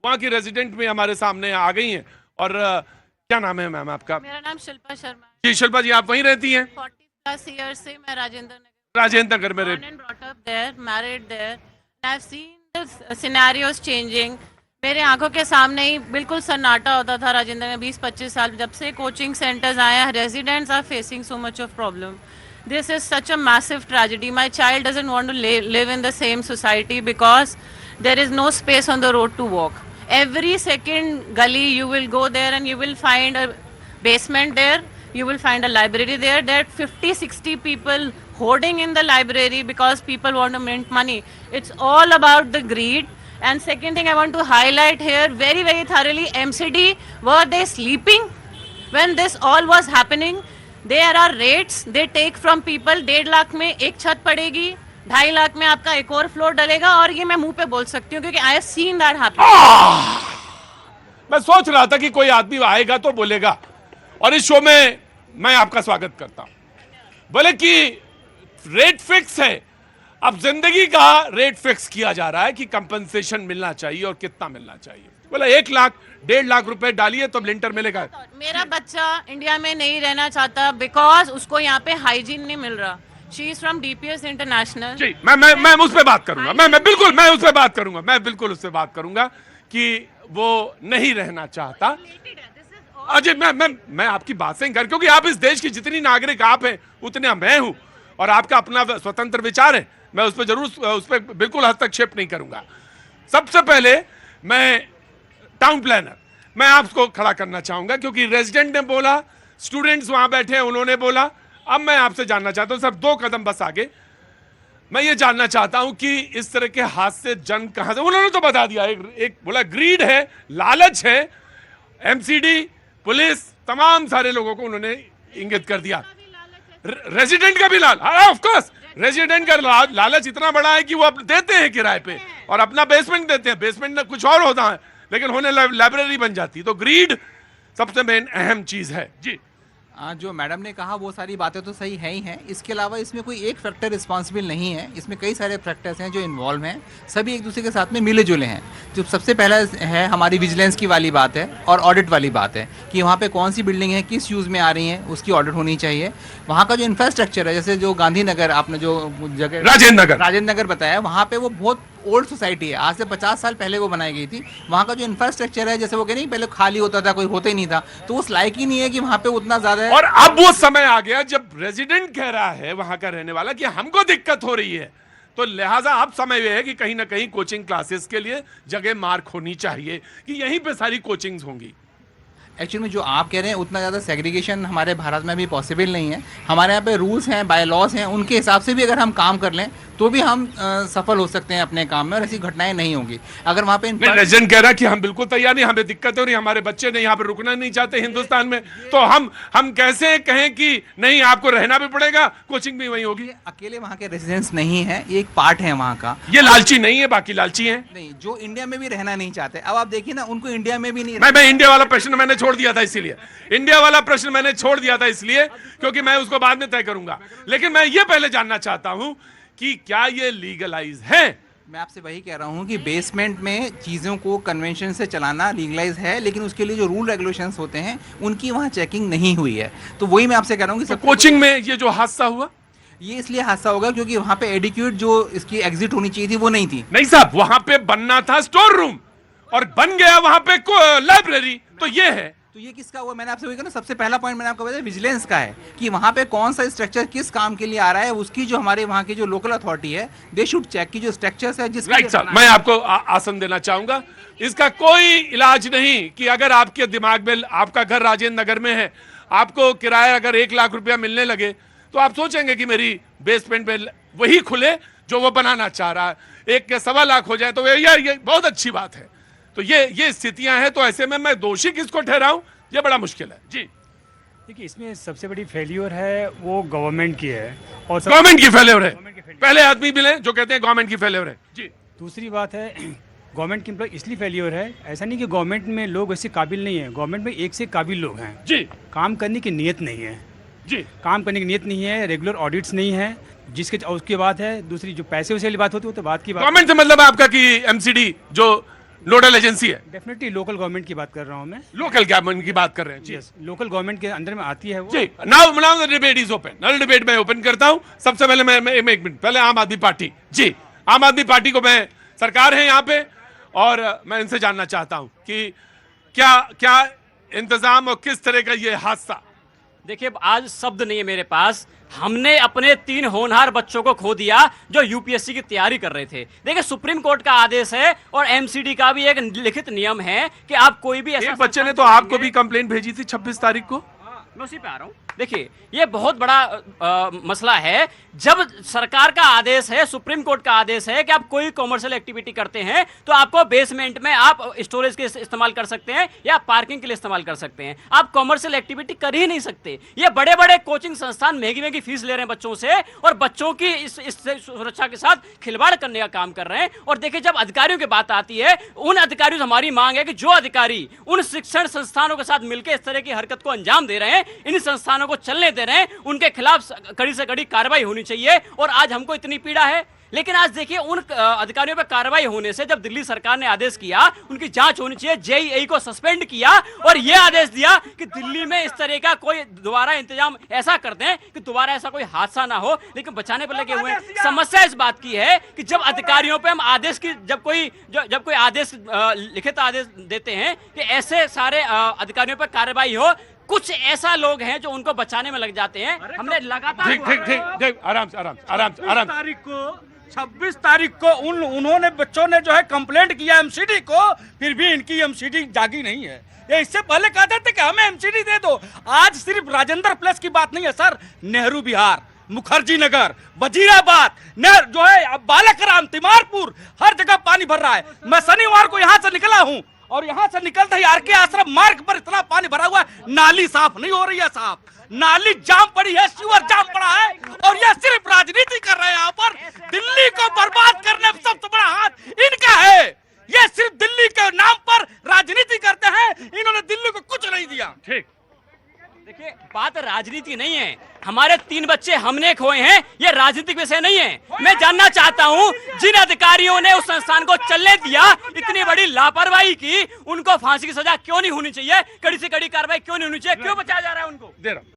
वहाँ की रेजिडेंट में हमारे सामने आ गई हैं। और क्या नाम है मैम आपका? मेरा नाम शिल्पा शर्मा है। जी शिल्पा जी, आप वहीं रहती हैं? 40+ ईयर्स से मैं राजेंद्र नगर राजेंद्र नगर में born and brought up there, married there. And I've seen the scenarios changing. मेरे आंखों के सामने ही बिल्कुल सन्नाटा होता था राजेंद्र में 20-25 साल जब से कोचिंग सेंटर्स आए हैं. Residents are facing so much of problem. This is such a massive tragedy. My child doesn't want to live in the same society because there is no space on the road to walk. Every second gully you will go there and you will find a basement there. You will find a library there. There are 50-60 people hoarding in the library because people want to mint money. It's all about the greed. And second thing I want to highlight here very, very thoroughly, MCD, were they sleeping when this all was happening? There are rates they take from people. 1.5 lakh में एक छत पड़ेगी, 2.5 लाख में आपका एक और floor डलेगा. और ये मैं मुंह पे बोल सकती हूँ क्योंकि I have seen that happen. मैं सोच रहा था कि कोई आदमी आएगा तो बोलेगा, और इस शो में मैं आपका स्वागत करता हूं. बोले कि रेट फिक्स है. अब जिंदगी का रेट फिक्स किया जा रहा है कि कंपनसेशन मिलना चाहिए और कितना मिलना चाहिए. बोला 1 लाख 1.5 लाख रुपए डालिए तो लिंटर मिलेगा. मेरा बच्चा इंडिया में नहीं रहना चाहता बिकॉज उसको यहाँ पे हाइजीन नहीं मिल रहा. She is from DPS international. जी मैं उस पर बात करूंगा. मैं बिल्कुल मैं उस पर बात करूंगा. मैं बिल्कुल उससे बात करूंगा कि वो नहीं रहना चाहता. अजय मैं आपकी बात से इंकार, क्योंकि आप इस देश की जितनी नागरिक आप हैं उतने मैं हूं, और आपका अपना स्वतंत्र विचार है. मैं उस पर जरूर उस पर बिल्कुल हस्तक्षेप नहीं करूंगा. सबसे पहले मैं टाउन प्लानर, मैं आपको खड़ा करना चाहूंगा क्योंकि रेजिडेंट ने बोला, स्टूडेंट्स वहां बैठे हैं उन्होंने बोला. अब मैं आपसे जानना चाहता हूं, सिर्फ 2 कदम बस आगे. मैं ये जानना चाहता हूं कि इस तरह के हादसे जन्म कहां से? उन्होंने तो बता दिया. एक बोला ग्रीड है, लालच है. MCD, पुलिस, तमाम सारे लोगों को उन्होंने इंगित कर दिया. रेजिडेंट का भी ऑफ कोर्स रेजिडेंट का लालच इतना बड़ा है कि वो देते हैं किराए पे और अपना बेसमेंट देते हैं. बेसमेंट में कुछ और होता है लेकिन होने लाइब्रेरी बन जाती. तो ग्रीड सबसे मेन अहम चीज है. जी जो मैडम ने कहा वो सारी बातें तो सही है ही हैं. इसके अलावा इसमें कोई एक फैक्टर रिस्पॉन्सिबल नहीं है. इसमें कई सारे फैक्टर्स हैं जो इन्वॉल्व हैं. सभी एक दूसरे के साथ में मिले जुले हैं. जो सबसे पहला है हमारी विजिलेंस की वाली बात है और ऑडिट वाली बात है कि वहाँ पे कौन सी बिल्डिंग है, किस यूज़ में आ रही हैं, उसकी ऑडिट होनी चाहिए. वहाँ का जो इंफ्रास्ट्रक्चर है, जैसे जो गांधीनगर आपने जो जगह राजेंद्र नगर बताया, वहाँ पे वो बहुत ओल्ड सोसाइटी है. आज से 50 साल पहले वो बनाई गई थी. वहाँ का जो इंफ्रास्ट्रक्चर है, जैसे वो कह नहीं पहले खाली होता था, कोई होता ही नहीं था, तो उस लायक ही नहीं है कि वहाँ पे उतना ज्यादा है. और अब वो समय आ गया जब रेजिडेंट कह रहा है वहां का रहने वाला कि हमको दिक्कत हो रही है, तो लिहाजा अब समय यह है कि कहीं ना कहीं कोचिंग क्लासेस के लिए जगह मार्क होनी चाहिए कि यहीं पे सारी कोचिंग्स होंगी. एक्चुअली में जो आप कह रहे हैं उतना ज़्यादा सेग्रीगेशन हमारे भारत में भी पॉसिबल नहीं है. हमारे यहाँ पे रूल्स हैं, बाय लॉज हैं, उनके हिसाब से भी अगर हम काम कर लें तो भी हम सफल हो सकते हैं अपने काम में और ऐसी घटनाएं नहीं होंगी. अगर वहाँ पे रेजिडेंट कह रहा है कि हम बिल्कुल तैयार नहीं, हमें दिक्कत हो रही, हमारे बच्चे ने यहाँ पे रुकना नहीं चाहते हिंदुस्तान में, तो हम कैसे कहें कि नहीं आपको रहना भी पड़ेगा, कोचिंग भी वही होगी. अकेले वहाँ के रेजिडेंट्स नहीं है, ये एक पार्ट है वहाँ का. ये लालची नहीं है, बाकी लालची है नहीं, जो इंडिया में भी रहना नहीं चाहते. अब आप देखिए ना, उनको इंडिया में भी नहीं. मैं इंडिया वाला प्रश्न मैंने छोड़ दिया था, इसीलिए इंडिया वाला प्रश्न मैंने छोड़ दिया था इसलिए क्योंकि मैं उसको बाद में तय करूंगा. लेकिन मैं ये पहले जानना चाहता हूं कि क्या ये लीगलाइज है? मैं आपसे वही कह रहा हूँ कि बेसमेंट में चीज़ों को कन्वेंशन से चलाना लीगलाइज है, लेकिन उसके लिए जो रूल रेगुलेशंस होते हैं उनकी वहाँ चेकिंग नहीं हुई है. तो वही मैं आपसे कह रहा हूँ कि कोचिंग में ये जो हादसा हुआ, ये इसलिए हादसा होगा क्योंकि वहाँ पे एडिक्यूट जो इसकी एग्जिट होनी चाहिए थी वो नहीं थी. नहीं साहब, वहाँ पे बनना था स्टोर रूम और बन गया वहाँ पे लाइब्रेरी. तो ये है, तो ये किसका हुआ? मैंने आपसे वही कहा ना, सबसे पहला पॉइंट मैंने आपको बताया विजिलेंस का है कि वहाँ पे कौन सा स्ट्रक्चर किस काम के लिए आ रहा है. उसकी जो हमारे वहाँ की जो लोकल अथॉरिटी है, दे शुड चेक की जो स्ट्रक्चर्स है जिसका. राइट साहब, मैं आपको आसन देना चाहूंगा. इसका कोई इलाज नहीं कि अगर आपके दिमाग में आपका घर राजेंद्र नगर में है, आपको किराया अगर 1 लाख रुपया मिलने लगे तो आप सोचेंगे कि मेरी बेसमेंट में वही खुले जो वो बनाना चाह रहा है. 1 के 1.25 लाख हो जाए तो ये बहुत अच्छी बात है. तो ये स्थितियां हैं. तो ऐसे में मैं दोषी किसको ठहराऊं, ये बड़ा मुश्किल है. जी देखिए, इसमें सबसे बड़ी फेल्योर है वो गवर्नमेंट की है. और गवर्नमेंट की फेल्योर है. पहले आदमी मिले जो कहते हैं गवर्नमेंट की फेल्योर है. जी दूसरी बात है गवर्नमेंट की एम्प्लॉय इसलिए फेल्योर है, ऐसा नहीं कि गवर्नमेंट में लोग वैसे काबिल नहीं है. गवर्नमेंट में एक से काबिल लोग हैं. जी काम करने की नीयत नहीं है. जी काम करने की नीयत नहीं है, रेगुलर ऑडिट्स नहीं है. जिसके उसकी बात है. दूसरी जो पैसे वैसे वाली बात होती है वो तो बात की बात. गवर्नमेंट से मतलब आपका कि MCD जो नोडल एजेंसी है? डेफिनेटली लोकल गवर्नमेंट की बात कर रहा हूँ मैं। लोकल गवर्नमेंट की बात कर रहे हैं जी। यस, लोकल गवर्नमेंट के अंदर में आती है वो। जी, now the debate is open. नल डिबेट मैं ओपन करता हूं। सबसे पहले मैं एक मिनट पहले आम आदमी पार्टी जी, आम आदमी पार्टी को मैं, सरकार है यहाँ पे और मैं इनसे जानना चाहता हूं कि क्या इंतजाम और किस तरह का ये हादसा। देखिए, आज शब्द नहीं है मेरे पास। हमने अपने 3 होनहार बच्चों को खो दिया जो यूपीएससी की तैयारी कर रहे थे। देखिए, सुप्रीम कोर्ट का आदेश है और एमसीडी का भी एक लिखित नियम है कि आप कोई भी ऐसा, एक बच्चे ने तो आपको भी कंप्लेंट भेजी थी 26 तारीख को। मैं उसी पे आ रहा हूं। देखिए, ये बहुत बड़ा मसला है। जब सरकार का आदेश है, सुप्रीम कोर्ट का आदेश है कि आप कोई कॉमर्शियल एक्टिविटी करते हैं तो आपको बेसमेंट में आप स्टोरेज के इस्तेमाल कर सकते हैं या पार्किंग के लिए इस्तेमाल कर सकते हैं। आप कॉमर्शियल एक्टिविटी कर ही नहीं सकते। ये बड़े बड़े कोचिंग संस्थान महंगी महंगी फीस ले रहे हैं बच्चों से और बच्चों की इस सुरक्षा के साथ खिलवाड़ करने का काम कर रहे हैं। और देखिए, जब अधिकारियों की बात आती है, उन अधिकारियों से हमारी मांग है कि जो अधिकारी उन शिक्षण संस्थानों के साथ मिलकर इस तरह की हरकत को अंजाम दे रहे हैं, इन संस्थानों को चलने दे रहे हैं, उनके खिलाफ कड़ी से कड़ी कार्रवाई होनी चाहिए। और आज हमको इतनी पीड़ा है, लेकिन आज देखिए, उन अधिकारियों पर कार्रवाई होने से जब दिल्ली सरकार ने आदेश किया, उनकी जांच होनी चाहिए, जेईई को सस्पेंड किया और यह आदेश दिया कि दिल्ली में इस तरह का कोई दोबारा इंतजाम ऐसा कर दें कि दोबारा ऐसा कोई हादसा ना हो। लेकिन बचाने पर लगे हुए हैं। समस्या इस बात की है कि जब अधिकारियों पे हम आदेश की, जब कोई आदेश लिखित आदेश देते हैं कि ऐसे सारे अधिकारियों पर कार्रवाई हो, कुछ ऐसा लोग हैं जो उनको बचाने में लग जाते हैं। हमने लगातार ठीक, आराम से। तारीख को 26 तारीख को उन्होंने बच्चों ने जो है कंप्लेंट किया एमसीडी को, फिर भी इनकी एमसीडी जागी नहीं है। ये इससे पहले कहते थे कि हमें एमसीडी दे दो। आज सिर्फ राजेंद्र प्लेस की बात नहीं है सर, नेहरू विहार, मुखर्जी नगर, वजीराबाद, जो है बालकराम, तिमारपुर, हर जगह पानी भर रहा है। मैं शनिवार को यहाँ से निकला हूँ और यहाँ से निकलते ही आरके आश्रम मार्ग पर इतना पानी भरा हुआ है, नाली साफ नहीं हो रही है साहब, नाली जाम पड़ी है, सीवर जाम पड़ा है। और ये सिर्फ राजनीति कर रहे हैं यहाँ पर। दिल्ली को बर्बाद करने में सबसे बड़ा हाथ इनका है। ये सिर्फ दिल्ली के नाम पर राजनीति करते हैं, इन्होंने दिल्ली को कुछ नहीं दिया। ठीक, देखिए, बात राजनीति नहीं है। हमारे 3 बच्चे हमने खोए हैं, ये राजनीतिक विषय नहीं है। मैं जानना चाहता हूं, जिन अधिकारियों ने उस संस्थान को चलने दिया, इतनी बड़ी लापरवाही की, उनको फांसी की सजा क्यों नहीं होनी चाहिए? कड़ी से कड़ी कार्रवाई क्यों नहीं होनी चाहिए? क्यों बचाया जा रहा है उनको? दे रहा हूं।